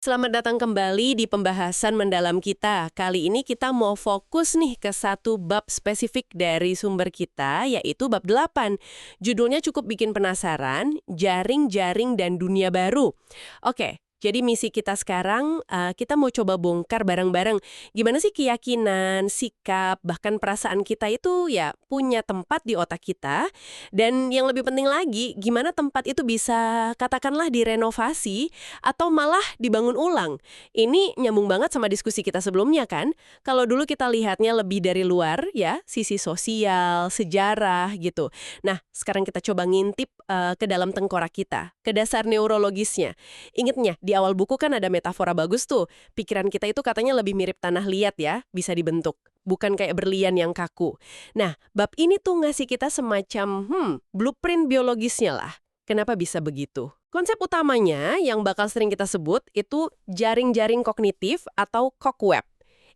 Selamat datang kembali di pembahasan mendalam kita. Kali ini kita mau fokus nih ke satu bab spesifik dari sumber kita, yaitu bab 8. Judulnya cukup bikin penasaran, Jaring-Jaring dan Dunia Baru. Oke, jadi misi kita sekarang, kita mau coba bongkar bareng-bareng. Gimana sih keyakinan, sikap, bahkan perasaan kita itu ya punya tempat di otak kita. Dan yang lebih penting lagi, gimana tempat itu bisa katakanlah direnovasi atau malah dibangun ulang. Ini nyambung banget sama diskusi kita sebelumnya kan? Kalau dulu kita lihatnya lebih dari luar ya, sisi sosial, sejarah gitu. Nah, sekarang kita coba ngintip ke dalam tengkorak kita, ke dasar neurologisnya. Ingatnya, di awal buku kan ada metafora bagus tuh. Pikiran kita itu katanya lebih mirip tanah liat ya, bisa dibentuk. Bukan kayak berlian yang kaku. Nah, bab ini tuh ngasih kita semacam, blueprint biologisnya lah. Kenapa bisa begitu? Konsep utamanya yang bakal sering kita sebut itu jaring-jaring kognitif atau cobweb.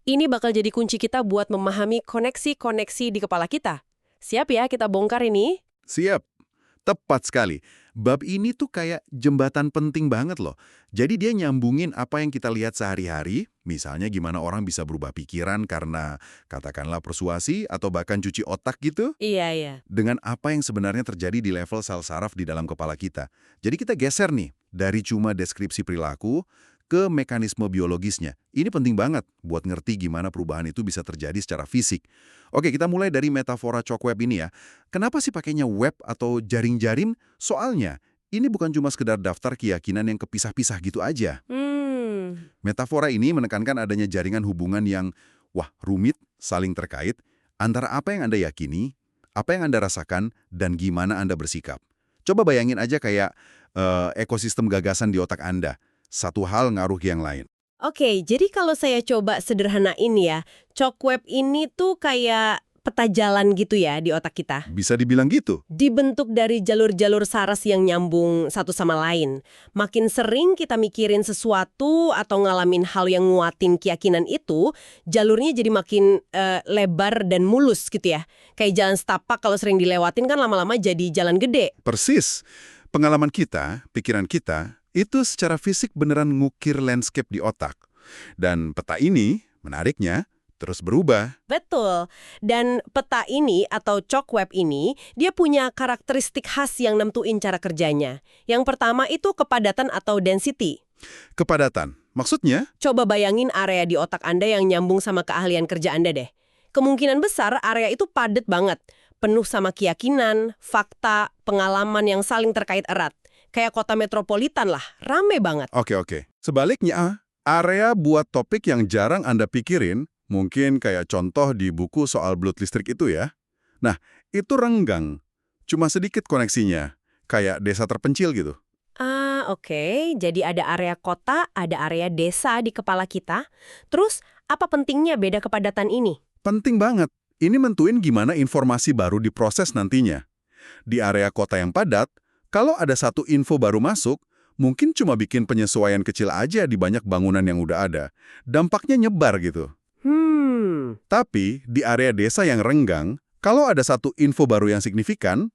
Ini bakal jadi kunci kita buat memahami koneksi-koneksi di kepala kita. Siap ya kita bongkar ini? Siap. Tepat sekali. Bab ini tuh kayak jembatan penting banget loh. Jadi dia nyambungin apa yang kita lihat sehari-hari, misalnya gimana orang bisa berubah pikiran karena katakanlah persuasi atau bahkan cuci otak gitu, Iya, iya. dengan apa yang sebenarnya terjadi di level sel saraf di dalam kepala kita. Jadi kita geser nih, dari cuma deskripsi perilaku ke mekanisme biologisnya. Ini penting banget buat ngerti gimana perubahan itu bisa terjadi secara fisik. Oke, kita mulai dari metafora cobweb ini ya. Kenapa sih pakainya web atau jaring-jaring? Soalnya, ini bukan cuma sekedar daftar keyakinan yang kepisah-pisah gitu aja. Metafora ini menekankan adanya jaringan hubungan yang, rumit, saling terkait, antara apa yang Anda yakini, apa yang Anda rasakan, dan gimana Anda bersikap. Coba bayangin aja kayak ekosistem gagasan di otak Anda. Satu hal ngaruh ke yang lain. Oke, jadi kalau saya coba sederhanain ya, cobweb ini tuh kayak peta jalan gitu ya di otak kita. Bisa dibilang gitu. Dibentuk dari jalur-jalur saras yang nyambung satu sama lain. Makin sering kita mikirin sesuatu atau ngalamin hal yang nguatin keyakinan itu, jalurnya jadi makin lebar dan mulus gitu ya. Kayak jalan setapak kalau sering dilewatin kan lama-lama jadi jalan gede. Persis. Pengalaman kita, pikiran kita, itu secara fisik beneran ngukir landscape di otak. Dan peta ini, menariknya, terus berubah. Betul. Dan peta ini atau cobweb ini, dia punya karakteristik khas yang nentuin cara kerjanya. Yang pertama itu kepadatan atau density. Kepadatan. Maksudnya, Coba bayangin area di otak Anda yang nyambung sama keahlian kerja Anda deh. Kemungkinan besar area itu padat banget. Penuh sama keyakinan, fakta, pengalaman yang saling terkait erat. Kayak kota metropolitan lah, rame banget. oke. Sebaliknya, area buat topik yang jarang Anda pikirin, mungkin kayak contoh di buku soal belut listrik itu ya. Nah, itu renggang. Cuma sedikit koneksinya. Kayak desa terpencil gitu. Ah, oke. Jadi ada area kota, ada area desa di kepala kita. Terus, apa pentingnya beda kepadatan ini? Penting banget. Ini mentuin gimana informasi baru diproses nantinya. Di area kota yang padat, kalau ada satu info baru masuk, mungkin cuma bikin penyesuaian kecil aja di banyak bangunan yang udah ada. Dampaknya nyebar gitu. Tapi di area desa yang renggang, kalau ada satu info baru yang signifikan,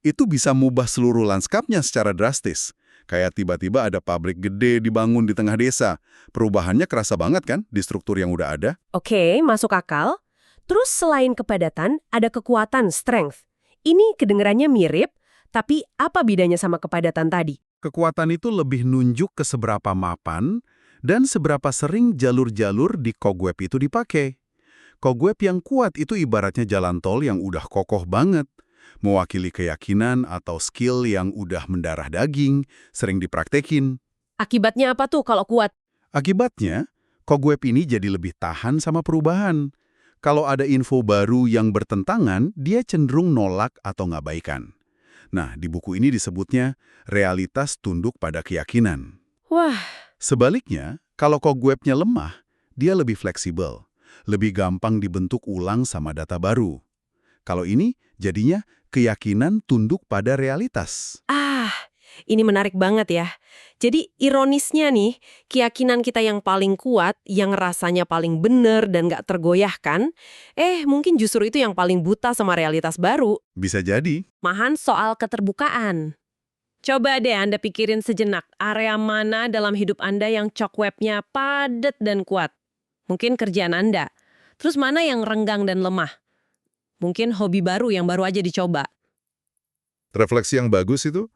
itu bisa mubah seluruh lanskapnya secara drastis. Kayak tiba-tiba ada pabrik gede dibangun di tengah desa. Perubahannya kerasa banget kan di struktur yang udah ada? Oke, masuk akal. Terus selain kepadatan, ada kekuatan, strength. Ini kedengarannya mirip, tapi apa bedanya sama kepadatan tadi? Kekuatan itu lebih nunjuk ke seberapa mapan dan seberapa sering jalur-jalur di cobweb itu dipakai. Cobweb yang kuat itu ibaratnya jalan tol yang udah kokoh banget, mewakili keyakinan atau skill yang udah mendarah daging, sering dipraktekin. Akibatnya apa tuh kalau kuat? Akibatnya, cobweb ini jadi lebih tahan sama perubahan. Kalau ada info baru yang bertentangan, dia cenderung nolak atau ngabaikan. Nah, di buku ini disebutnya realitas tunduk pada keyakinan. Wah, Sebaliknya, kalau cobwebnya lemah, dia lebih fleksibel, lebih gampang dibentuk ulang sama data baru. Kalau ini, jadinya keyakinan tunduk pada realitas. ini menarik banget ya. Jadi ironisnya nih, keyakinan kita yang paling kuat, yang rasanya paling benar dan nggak tergoyahkan, mungkin justru itu yang paling buta sama realitas baru. Bisa jadi. Mahan soal keterbukaan. Coba deh Anda pikirin sejenak, area mana dalam hidup Anda yang cobwebnya padat dan kuat? Mungkin kerjaan Anda. Terus mana yang renggang dan lemah? Mungkin hobi baru yang baru aja dicoba. Refleksi yang bagus itu.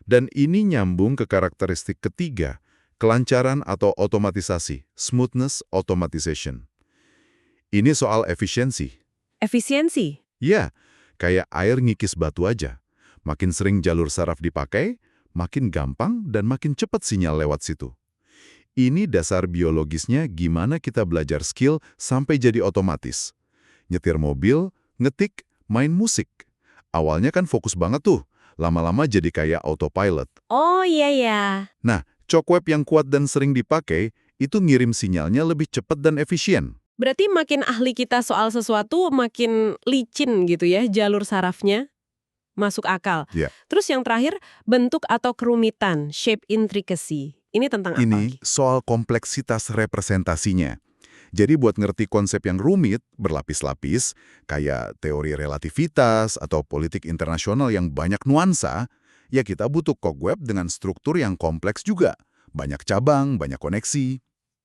Dan ini nyambung ke karakteristik ketiga, kelancaran atau otomatisasi, smoothness automatization. Ini soal efisiensi. Efisiensi. Ya, kayak air ngikis batu aja. Makin sering jalur saraf dipakai, makin gampang dan makin cepat sinyal lewat situ. Ini dasar biologisnya gimana kita belajar skill sampai jadi otomatis. Nyetir mobil, ngetik, main musik. Awalnya kan fokus banget tuh, lama-lama jadi kayak autopilot. Oh iya ya. Nah, cobweb yang kuat dan sering dipakai, itu ngirim sinyalnya lebih cepat dan efisien. Berarti makin ahli kita soal sesuatu, makin licin gitu ya jalur sarafnya. Masuk akal. Ya. Terus yang terakhir, bentuk atau kerumitan, shape intricacy. Ini tentang apa? Ini soal kompleksitas representasinya. Jadi buat ngerti konsep yang rumit, berlapis-lapis, kayak teori relativitas atau politik internasional yang banyak nuansa, ya kita butuh cobweb dengan struktur yang kompleks juga. Banyak cabang, banyak koneksi.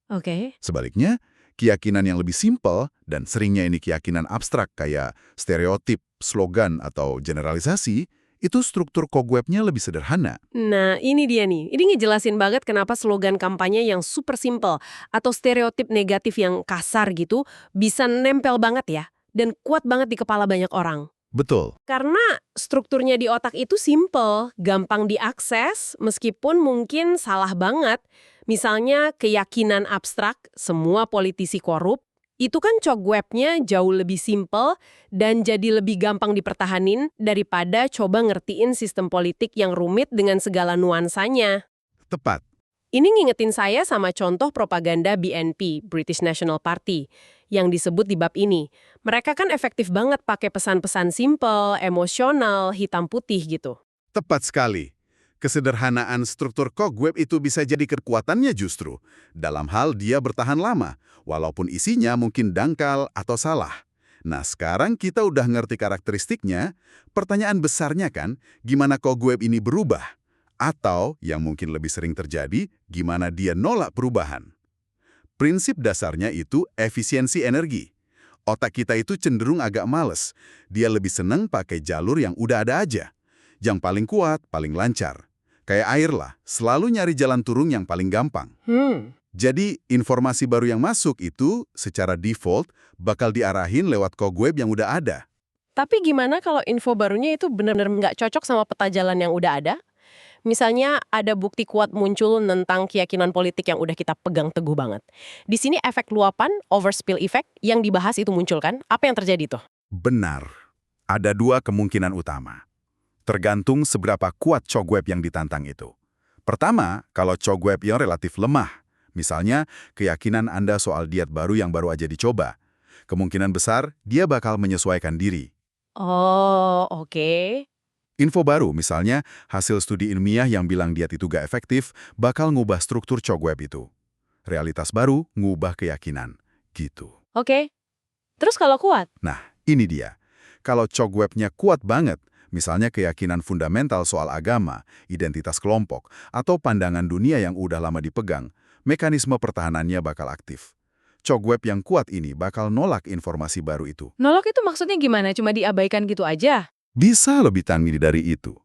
Oke. Sebaliknya, keyakinan yang lebih simpel, dan seringnya ini keyakinan abstrak kayak stereotip, slogan, atau generalisasi, itu struktur cobwebnya lebih sederhana. Nah, ini dia nih. Ini ngejelasin banget kenapa slogan kampanye yang super simple atau stereotip negatif yang kasar gitu bisa nempel banget ya dan kuat banget di kepala banyak orang. Betul. Karena strukturnya di otak itu simple, gampang diakses meskipun mungkin salah banget. Misalnya keyakinan abstrak, semua politisi korup, itu kan cobwebnya jauh lebih simple dan jadi lebih gampang dipertahanin daripada coba ngertiin sistem politik yang rumit dengan segala nuansanya. Tepat. Ini ngingetin saya sama contoh propaganda BNP, British National Party, yang disebut di bab ini. Mereka kan efektif banget pakai pesan-pesan simple, emosional, hitam putih gitu. Tepat sekali. Kesederhanaan struktur cobweb itu bisa jadi kekuatannya justru. Dalam hal dia bertahan lama, walaupun isinya mungkin dangkal atau salah. Nah, sekarang kita udah ngerti karakteristiknya, pertanyaan besarnya kan, gimana cobweb ini berubah? Atau, yang mungkin lebih sering terjadi, gimana dia nolak perubahan? Prinsip dasarnya itu efisiensi energi. Otak kita itu cenderung agak males. Dia lebih seneng pakai jalur yang udah ada aja. Yang paling kuat, paling lancar. Kayak air lah, selalu nyari jalan turun yang paling gampang. Jadi, informasi baru yang masuk itu, secara default, bakal diarahin lewat cobweb yang udah ada. Tapi gimana kalau info barunya itu benar-benar nggak cocok sama peta jalan yang udah ada? Misalnya ada bukti kuat muncul tentang keyakinan politik yang udah kita pegang teguh banget. Di sini efek luapan, overspill effect, yang dibahas itu muncul kan? Apa yang terjadi tuh? Benar. Ada dua kemungkinan utama. Tergantung seberapa kuat cobweb yang ditantang itu. Pertama, kalau cobweb yang relatif lemah, misalnya keyakinan Anda soal diet baru yang baru aja dicoba, kemungkinan besar dia bakal menyesuaikan diri. Oh, oke. Info baru, misalnya hasil studi ilmiah yang bilang diet itu gak efektif, bakal ngubah struktur cobweb itu. Realitas baru ngubah keyakinan. Gitu. Oke. Terus kalau kuat? Nah, ini dia. Kalau cobwebnya kuat banget, misalnya keyakinan fundamental soal agama, identitas kelompok, atau pandangan dunia yang udah lama dipegang, mekanisme pertahanannya bakal aktif. Cobweb yang kuat ini bakal nolak informasi baru itu. Nolak itu maksudnya gimana? Cuma diabaikan gitu aja? Bisa lebih canggih dari itu.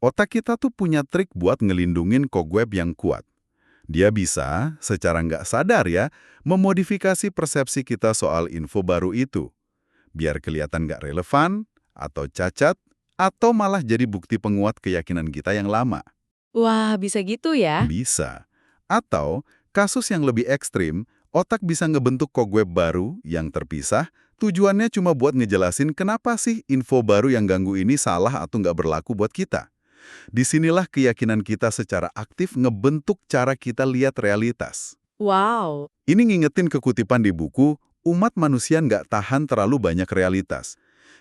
Otak kita tuh punya trik buat ngelindungin cobweb yang kuat. Dia bisa, secara nggak sadar ya, memodifikasi persepsi kita soal info baru itu. Biar kelihatan nggak relevan, atau cacat, atau malah jadi bukti penguat keyakinan kita yang lama. Wah, bisa gitu ya? Bisa. Atau, kasus yang lebih ekstrim, otak bisa ngebentuk cobweb baru yang terpisah, tujuannya cuma buat ngejelasin kenapa sih info baru yang ganggu ini salah atau nggak berlaku buat kita. Disinilah keyakinan kita secara aktif ngebentuk cara kita lihat realitas. Wow. Ini ngingetin kekutipan di buku, umat manusia nggak tahan terlalu banyak realitas.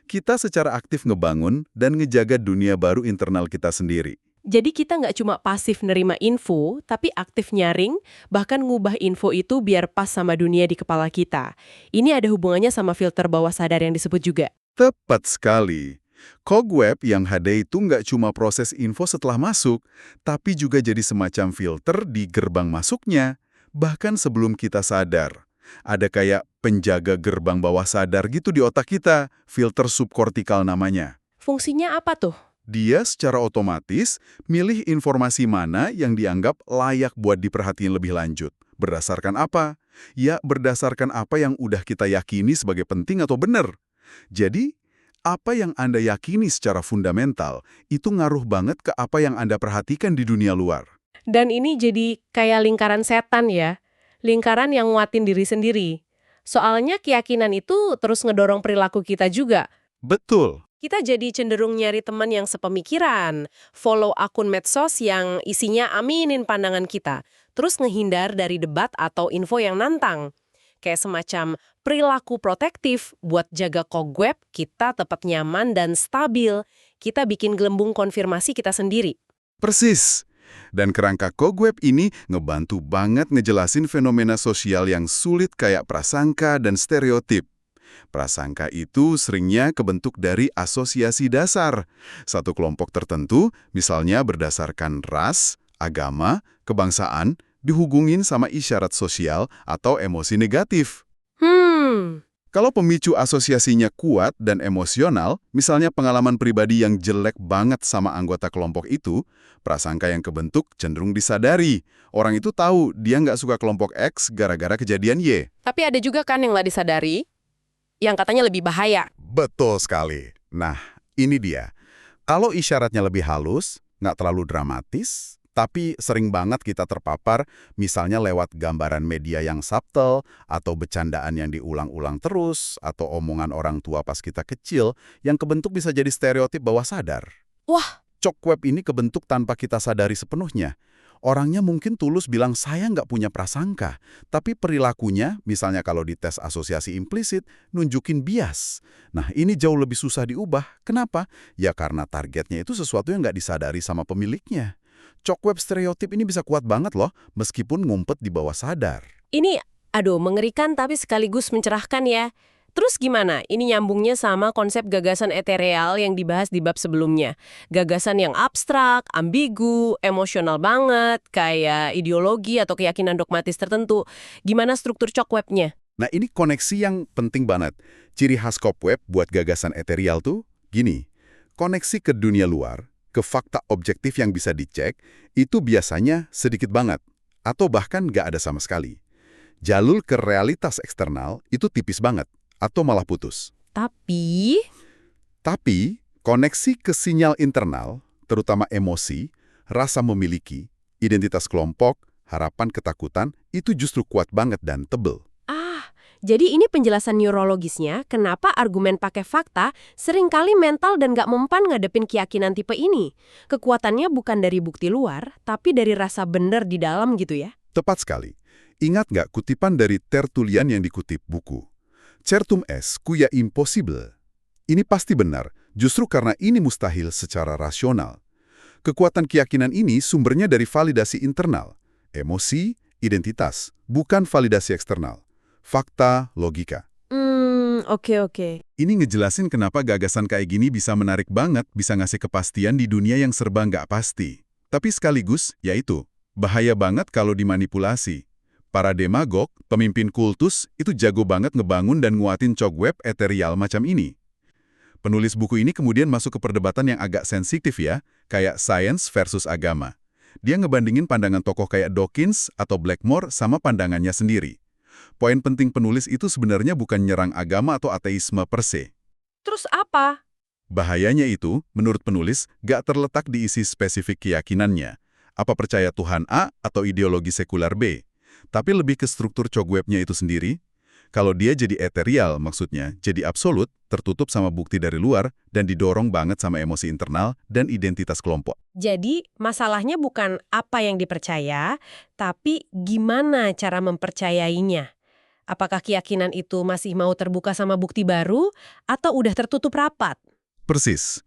Kita secara aktif ngebangun dan ngejaga dunia baru internal kita sendiri. Jadi kita nggak cuma pasif nerima info, tapi aktif nyaring, bahkan ngubah info itu biar pas sama dunia di kepala kita. Ini ada hubungannya sama filter bawah sadar yang disebut juga. Tepat sekali. Cogweb yang HD itu nggak cuma proses info setelah masuk, tapi juga jadi semacam filter di gerbang masuknya, bahkan sebelum kita sadar. Ada kayak penjaga gerbang bawah sadar gitu di otak kita, filter subkortikal namanya. Fungsinya apa tuh? Dia secara otomatis milih informasi mana yang dianggap layak buat diperhatiin lebih lanjut. Berdasarkan apa? Ya, berdasarkan apa yang udah kita yakini sebagai penting atau benar. Jadi, apa yang Anda yakini secara fundamental, itu ngaruh banget ke apa yang Anda perhatikan di dunia luar. Dan ini jadi kayak lingkaran setan ya. Lingkaran yang nguatin diri sendiri. Soalnya keyakinan itu terus ngedorong perilaku kita juga. Betul. Kita jadi cenderung nyari teman yang sepemikiran, follow akun medsos yang isinya aminin pandangan kita, terus ngehindar dari debat atau info yang nantang. Kayak semacam perilaku protektif buat jaga cobweb kita tetap nyaman dan stabil. Kita bikin gelembung konfirmasi kita sendiri. Persis. Dan kerangka Cogweb ini ngebantu banget ngejelasin fenomena sosial yang sulit kayak prasangka dan stereotip. Prasangka itu seringnya kebentuk dari asosiasi dasar. Satu kelompok tertentu, misalnya berdasarkan ras, agama, kebangsaan, dihubungin sama isyarat sosial atau emosi negatif. Kalau pemicu asosiasinya kuat dan emosional, misalnya pengalaman pribadi yang jelek banget sama anggota kelompok itu, prasangka yang kebentuk cenderung disadari. Orang itu tahu dia nggak suka kelompok X gara-gara kejadian Y. Tapi ada juga kan yang nggak disadari, yang katanya lebih bahaya. Betul sekali. Nah, ini dia. Kalau isyaratnya lebih halus, nggak terlalu dramatis, tapi sering banget kita terpapar, misalnya lewat gambaran media yang subtle, atau bercandaan yang diulang-ulang terus, atau omongan orang tua pas kita kecil, yang kebentuk bisa jadi stereotip bawah sadar. Wah, Cogweb ini kebentuk tanpa kita sadari sepenuhnya. Orangnya mungkin tulus bilang saya nggak punya prasangka, tapi perilakunya, misalnya kalau dites asosiasi implisit, nunjukin bias. Nah, ini jauh lebih susah diubah. Kenapa? Ya karena targetnya itu sesuatu yang nggak disadari sama pemiliknya. Cogweb stereotip ini bisa kuat banget loh, meskipun ngumpet di bawah sadar. ini mengerikan tapi sekaligus mencerahkan ya. Terus gimana? Ini nyambungnya sama konsep gagasan etereal yang dibahas di bab sebelumnya. Gagasan yang abstrak, ambigu, emosional banget, kayak ideologi atau keyakinan dogmatis tertentu. Gimana struktur cogwebnya? Nah, ini koneksi yang penting banget. Ciri khas Cogweb buat gagasan etereal tuh gini, koneksi ke dunia luar, ke fakta objektif yang bisa dicek, itu biasanya sedikit banget, atau bahkan nggak ada sama sekali. Jalur ke realitas eksternal itu tipis banget, atau malah putus. Tapi, koneksi ke sinyal internal, terutama emosi, rasa memiliki, identitas kelompok, harapan ketakutan, itu justru kuat banget dan tebel. jadi ini penjelasan neurologisnya kenapa argumen pakai fakta seringkali mental dan gak mempan ngadepin keyakinan tipe ini. Kekuatannya bukan dari bukti luar, tapi dari rasa bener di dalam gitu ya. Tepat sekali. Ingat nggak kutipan dari Tertullian yang dikutip buku? Certum est quia impossible. Ini pasti benar, justru karena ini mustahil secara rasional. Kekuatan keyakinan ini sumbernya dari validasi internal, emosi, identitas, bukan validasi eksternal. Fakta, logika. Oke. Ini ngejelasin kenapa gagasan kayak gini bisa menarik banget, bisa ngasih kepastian di dunia yang serba nggak pasti. Tapi sekaligus, yaitu, bahaya banget kalau dimanipulasi. Para demagog, pemimpin kultus, itu jago banget ngebangun dan nguatin cogweb eterial macam ini. Penulis buku ini kemudian masuk ke perdebatan yang agak sensitif ya, kayak sains versus agama. Dia ngebandingin pandangan tokoh kayak Dawkins atau Blackmore sama pandangannya sendiri. Poin penting penulis itu sebenarnya bukan nyerang agama atau ateisme per se. Terus apa? Bahayanya itu, menurut penulis, gak terletak di isi spesifik keyakinannya. Apa percaya Tuhan A atau ideologi sekular B. Tapi lebih ke struktur cogwebnya itu sendiri. Kalau dia jadi eterial, maksudnya, jadi absolut, tertutup sama bukti dari luar, dan didorong banget sama emosi internal dan identitas kelompok. Jadi, masalahnya bukan apa yang dipercaya, tapi gimana cara mempercayainya. Apakah keyakinan itu masih mau terbuka sama bukti baru, atau udah tertutup rapat? Persis.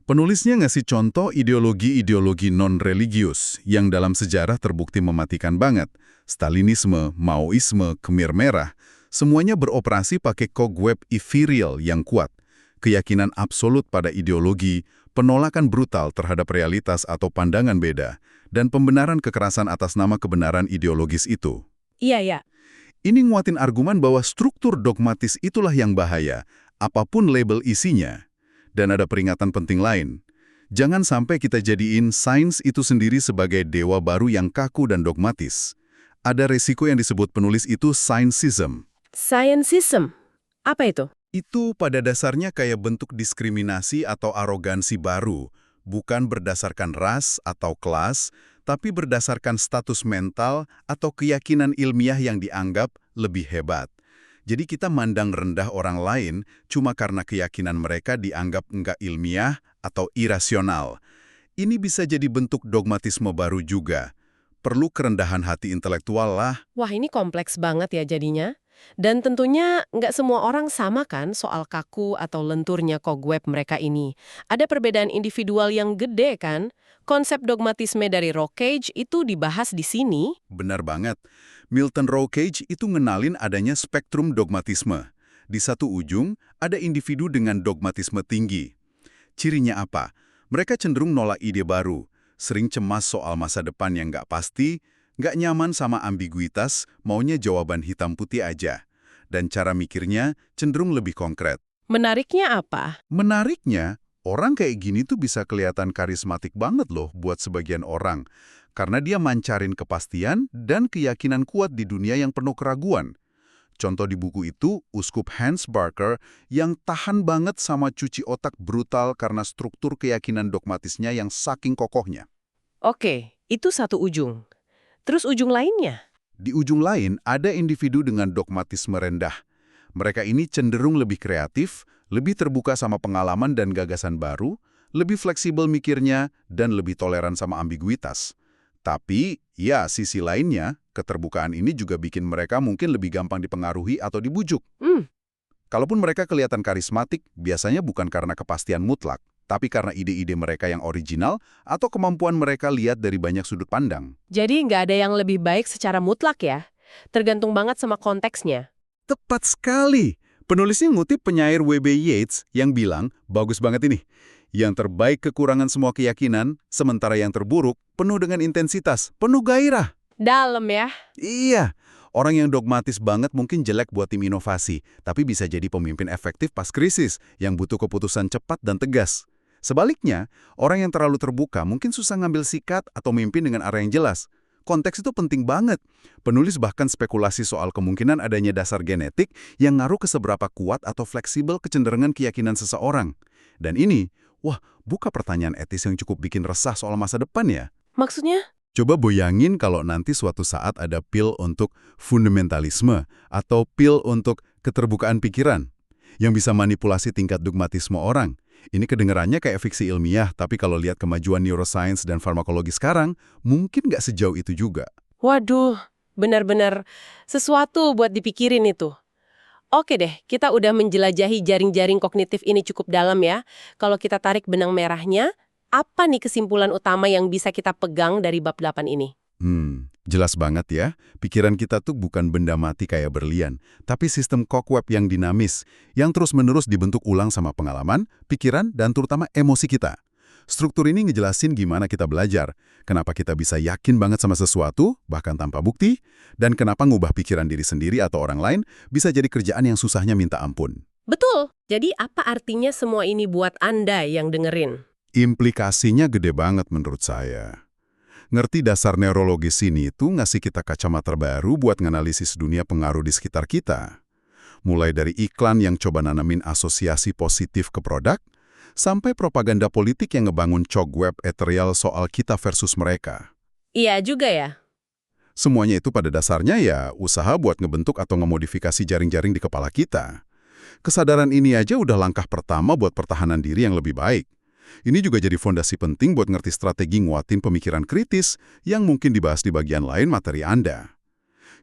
Penulisnya ngasih contoh ideologi-ideologi non-religius yang dalam sejarah terbukti mematikan banget. Stalinisme, Maoisme, Khmer Merah, semuanya beroperasi pakai cogweb ethereal yang kuat. keyakinan absolut pada ideologi, penolakan brutal terhadap realitas atau pandangan beda, dan pembenaran kekerasan atas nama kebenaran ideologis itu. Iya, ya. Ini nguatin argumen bahwa struktur dogmatis itulah yang bahaya, apapun label isinya. Dan ada peringatan penting lain. Jangan sampai kita jadiin sains itu sendiri sebagai dewa baru yang kaku dan dogmatis. Ada resiko yang disebut penulis itu scientism. Scientism. Apa itu? Itu pada dasarnya kayak bentuk diskriminasi atau arogansi baru, bukan berdasarkan ras atau kelas, tapi berdasarkan status mental atau keyakinan ilmiah yang dianggap lebih hebat. Jadi kita mandang rendah orang lain cuma karena keyakinan mereka dianggap nggak ilmiah atau irasional. Ini bisa jadi bentuk dogmatisme baru juga. Perlu kerendahan hati intelektual lah. Wah, ini kompleks banget ya jadinya. Dan tentunya nggak semua orang sama kan soal kaku atau lenturnya cobweb mereka ini. Ada perbedaan individual yang gede kan? Konsep dogmatisme dari Rockage itu dibahas di sini. Benar banget. Milton Rockage itu ngenalin adanya spektrum dogmatisme. Di satu ujung, ada individu dengan dogmatisme tinggi. Cirinya apa? Mereka cenderung nolak ide baru, sering cemas soal masa depan yang nggak pasti, nggak nyaman sama ambiguitas, maunya jawaban hitam putih aja. Dan cara mikirnya cenderung lebih konkret. Menariknya apa? Menariknya, orang kayak gini tuh bisa kelihatan karismatik banget loh buat sebagian orang. Karena dia mancarin kepastian dan keyakinan kuat di dunia yang penuh keraguan. Contoh di buku itu, Uskup Hans Barker yang tahan banget sama cuci otak brutal karena struktur keyakinan dogmatisnya yang saking kokohnya. Oke, itu satu ujung. Terus ujung lainnya? Di ujung lain, ada individu dengan dogmatisme rendah. Mereka ini cenderung lebih kreatif, lebih terbuka sama pengalaman dan gagasan baru, lebih fleksibel mikirnya, dan lebih toleran sama ambiguitas. Tapi, ya sisi lainnya, keterbukaan ini juga bikin mereka mungkin lebih gampang dipengaruhi atau dibujuk. Kalaupun mereka kelihatan karismatik, biasanya bukan karena kepastian mutlak, tapi karena ide-ide mereka yang original atau kemampuan mereka lihat dari banyak sudut pandang. Jadi nggak ada yang lebih baik secara mutlak ya? Tergantung banget sama konteksnya. Tepat sekali. Penulisnya ngutip penyair W.B. Yeats yang bilang, bagus banget ini. Yang terbaik kekurangan semua keyakinan, sementara yang terburuk penuh dengan intensitas, penuh gairah. Dalam ya? Iya. Orang yang dogmatis banget mungkin jelek buat tim inovasi, tapi bisa jadi pemimpin efektif pas krisis yang butuh keputusan cepat dan tegas. Sebaliknya, orang yang terlalu terbuka mungkin susah ngambil sikat atau mimpin dengan arah yang jelas. Konteks itu penting banget. Penulis bahkan spekulasi soal kemungkinan adanya dasar genetik yang ngaruh ke seberapa kuat atau fleksibel kecenderungan keyakinan seseorang. Dan ini, wah, buka pertanyaan etis yang cukup bikin resah soal masa depan ya. Maksudnya? Coba bayangin kalau nanti suatu saat ada pil untuk fundamentalisme atau pil untuk keterbukaan pikiran yang bisa manipulasi tingkat dogmatisme orang. Ini kedengarannya kayak fiksi ilmiah, tapi kalau lihat kemajuan neuroscience dan farmakologi sekarang, mungkin nggak sejauh itu juga. Waduh, benar-benar sesuatu buat dipikirin itu. Oke deh, kita udah menjelajahi jaring-jaring kognitif ini cukup dalam ya. Kalau kita tarik benang merahnya, apa nih kesimpulan utama yang bisa kita pegang dari bab 8 ini? Jelas banget ya. Pikiran kita tuh bukan benda mati kayak berlian, tapi sistem cobweb yang dinamis, yang terus-menerus dibentuk ulang sama pengalaman, pikiran, dan terutama emosi kita. Struktur ini ngejelasin gimana kita belajar, kenapa kita bisa yakin banget sama sesuatu, bahkan tanpa bukti, dan kenapa ngubah pikiran diri sendiri atau orang lain bisa jadi kerjaan yang susahnya minta ampun. Betul. Jadi apa artinya semua ini buat Anda yang dengerin? Implikasinya gede banget menurut saya. Ngerti dasar neurologis ini itu ngasih kita kacamata baru buat nganalisis dunia pengaruh di sekitar kita. Mulai dari iklan yang coba nanamin asosiasi positif ke produk, sampai propaganda politik yang ngebangun cobweb ethereal soal kita versus mereka. Iya juga ya. Semuanya itu pada dasarnya ya usaha buat ngebentuk atau ngemodifikasi jaring-jaring di kepala kita. Kesadaran ini aja udah langkah pertama buat pertahanan diri yang lebih baik. Ini juga jadi fondasi penting buat ngerti strategi nguatin pemikiran kritis yang mungkin dibahas di bagian lain materi Anda.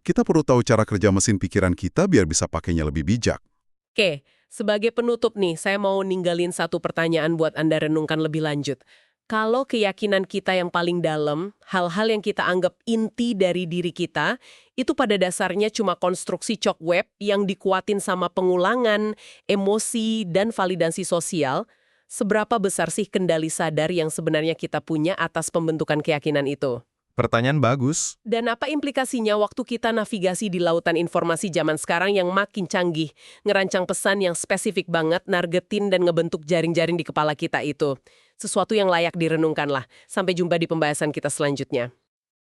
Kita perlu tahu cara kerja mesin pikiran kita biar bisa pakainya lebih bijak. Oke, sebagai penutup nih, saya mau ninggalin satu pertanyaan buat Anda renungkan lebih lanjut. Kalau keyakinan kita yang paling dalam, hal-hal yang kita anggap inti dari diri kita, itu pada dasarnya cuma konstruksi cobweb yang dikuatin sama pengulangan, emosi, dan validasi sosial, seberapa besar sih kendali sadar yang sebenarnya kita punya atas pembentukan keyakinan itu? Pertanyaan bagus. Dan apa implikasinya waktu kita navigasi di lautan informasi zaman sekarang yang makin canggih, ngerancang pesan yang spesifik banget, nargetin dan ngebentuk jaring-jaring di kepala kita itu? Sesuatu yang layak direnungkan lah. Sampai jumpa di pembahasan kita selanjutnya.